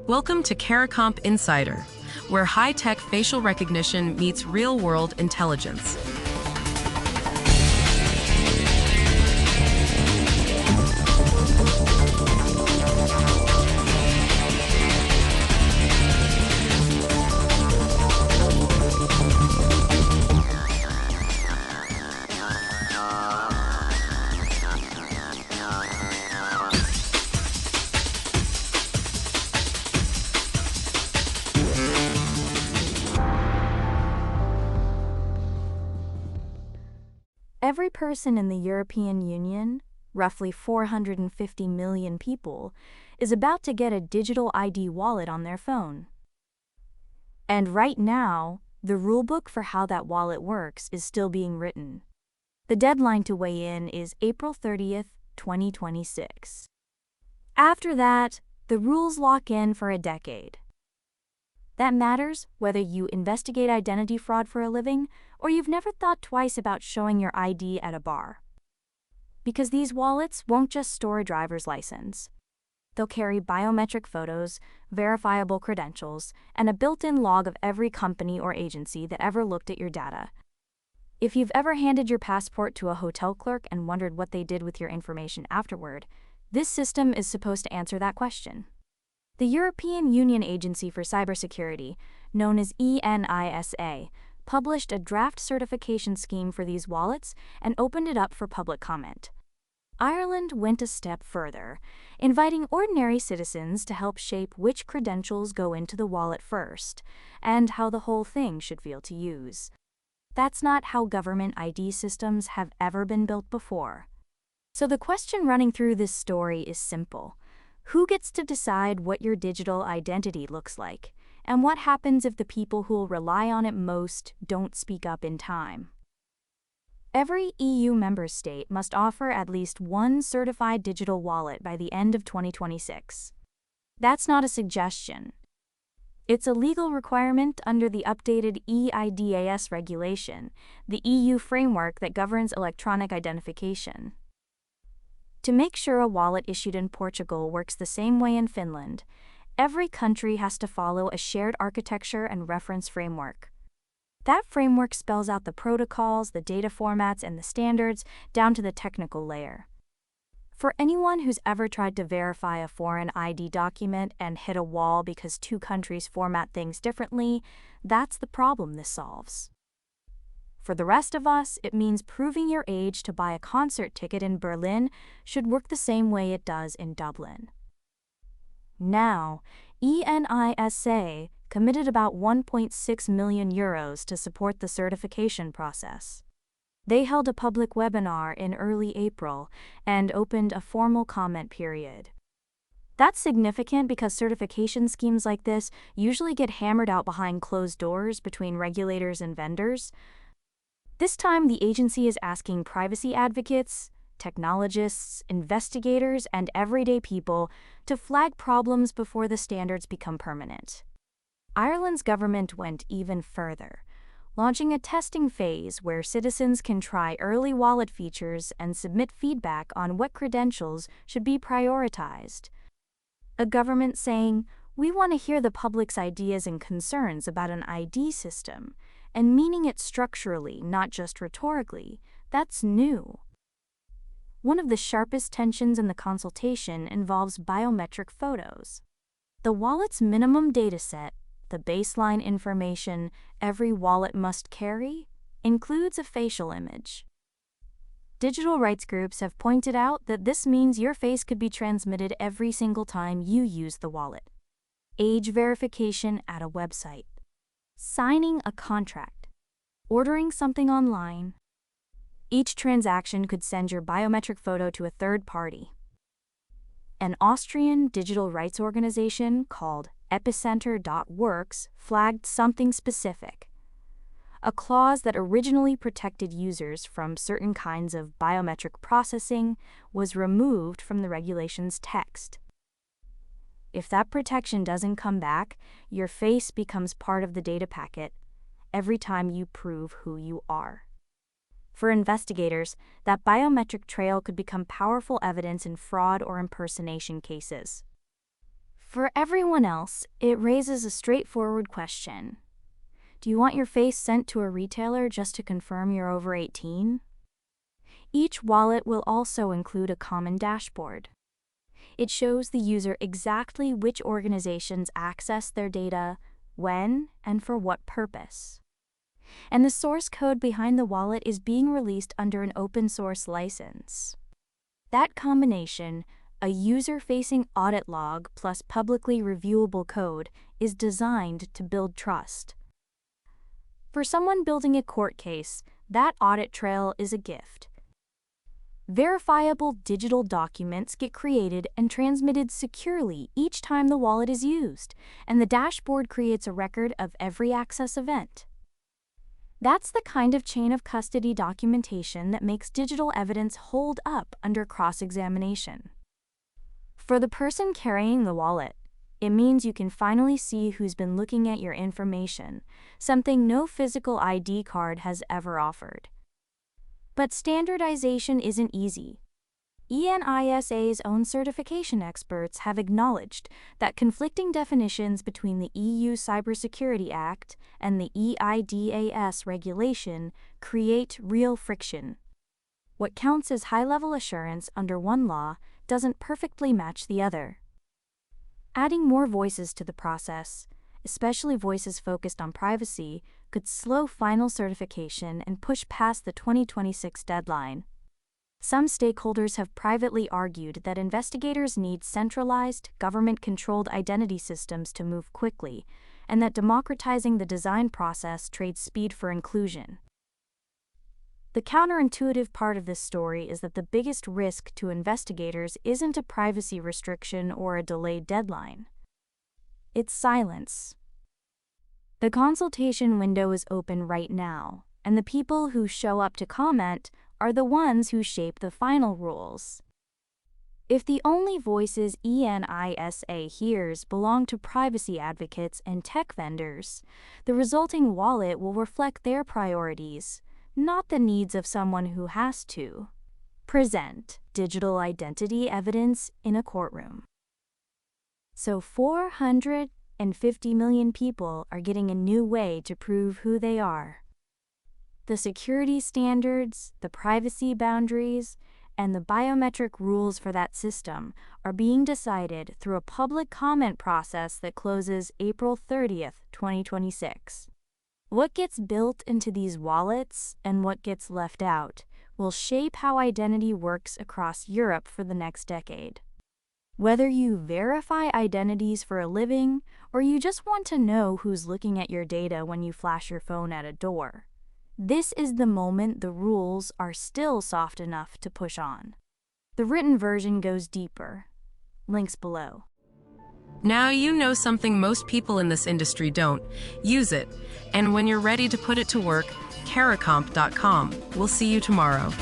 Welcome to CARICOMP Insider, where high-tech facial recognition meets real-world intelligence. Every person in the European Union, roughly 450 million people, is about to get a digital ID wallet on their phone. And right now, the rulebook for how that wallet works is still being written. The deadline to weigh in is April 30th, 2026. After that, the rules lock in for a decade. That matters whether you investigate identity fraud for a living or you've never thought twice about showing your ID at a bar. Because these wallets won't just store a driver's license. They'll carry biometric photos, verifiable credentials, and a built-in log of every company or agency that ever looked at your data. If you've ever handed your passport to a hotel clerk and wondered what they did with your information afterward, this system is supposed to answer that question. The European Union Agency for Cybersecurity, known as ENISA, published a draft certification scheme for these wallets and opened it up for public comment. Ireland went a step further, inviting ordinary citizens to help shape which credentials go into the wallet first, and how the whole thing should feel to use. That's not how government ID systems have ever been built before. So the question running through this story is simple. Who gets to decide what your digital identity looks like? And what happens if the people who'll rely on it most don't speak up in time? Every EU member state must offer at least one certified digital wallet by the end of 2026. That's not a suggestion. It's a legal requirement under the updated eIDAS regulation, the EU framework that governs electronic identification. To make sure a wallet issued in Portugal works the same way in Finland, every country has to follow a shared architecture and reference framework. That framework spells out the protocols, the data formats, and the standards down to the technical layer. For anyone who's ever tried to verify a foreign ID document and hit a wall because two countries format things differently, that's the problem this solves. For the rest of us, it means proving your age to buy a concert ticket in Berlin should work the same way it does in Dublin. Now, ENISA committed about 1.6 million euros to support the certification process. They held a public webinar in early April and opened a formal comment period. That's significant because certification schemes like this usually get hammered out behind closed doors between regulators and vendors. This time, the agency is asking privacy advocates, technologists, investigators, and everyday people to flag problems before the standards become permanent. Ireland's government went even further, launching a testing phase where citizens can try early wallet features and submit feedback on what credentials should be prioritized. A government saying, "We want to hear the public's ideas and concerns about an ID system," and meaning it structurally, not just rhetorically, that's new. One of the sharpest tensions in the consultation involves biometric photos. The wallet's minimum dataset, the baseline information every wallet must carry, includes a facial image. Digital rights groups have pointed out that this means your face could be transmitted every single time you use the wallet. Age verification at a website, signing a contract, ordering something online. Each transaction could send your biometric photo to a third party. An Austrian digital rights organization called Epicenter.works flagged something specific. A clause that originally protected users from certain kinds of biometric processing was removed from the regulation's text. If that protection doesn't come back, your face becomes part of the data packet every time you prove who you are. For investigators, that biometric trail could become powerful evidence in fraud or impersonation cases. For everyone else, it raises a straightforward question. Do you want your face sent to a retailer just to confirm you're over 18? Each wallet will also include a common dashboard. It shows the user exactly which organizations access their data, when, and for what purpose. And the source code behind the wallet is being released under an open-source license. That combination, a user-facing audit log plus publicly reviewable code, is designed to build trust. For someone building a court case, that audit trail is a gift. Verifiable digital documents get created and transmitted securely each time the wallet is used, and the dashboard creates a record of every access event. That's the kind of chain of custody documentation that makes digital evidence hold up under cross-examination. For the person carrying the wallet, it means you can finally see who's been looking at your information, something no physical ID card has ever offered. But standardization isn't easy. ENISA's own certification experts have acknowledged that conflicting definitions between the EU Cybersecurity Act and the eIDAS regulation create real friction. What counts as high-level assurance under one law doesn't perfectly match the other. Adding more voices to the process, especially voices focused on privacy, could slow final certification and push past the 2026 deadline. Some stakeholders have privately argued that investigators need centralized, government-controlled identity systems to move quickly, and that democratizing the design process trades speed for inclusion. The counterintuitive part of this story is that the biggest risk to investigators isn't a privacy restriction or a delayed deadline. It's silence. The consultation window is open right now, and the people who show up to comment are the ones who shape the final rules. If the only voices ENISA hears belong to privacy advocates and tech vendors, the resulting wallet will reflect their priorities, not the needs of someone who has to present digital identity evidence in a courtroom. So 450 million people are getting a new way to prove who they are. The security standards, the privacy boundaries, and the biometric rules for that system are being decided through a public comment process that closes April 30th, 2026. What gets built into these wallets and what gets left out will shape how identity works across Europe for the next decade. Whether you verify identities for a living or you just want to know who's looking at your data when you flash your phone at a door, this is the moment the rules are still soft enough to push on. The written version goes deeper. Links below. Now you know something most people in this industry don't. Use it. And when you're ready to put it to work, caracomp.com. We'll see you tomorrow.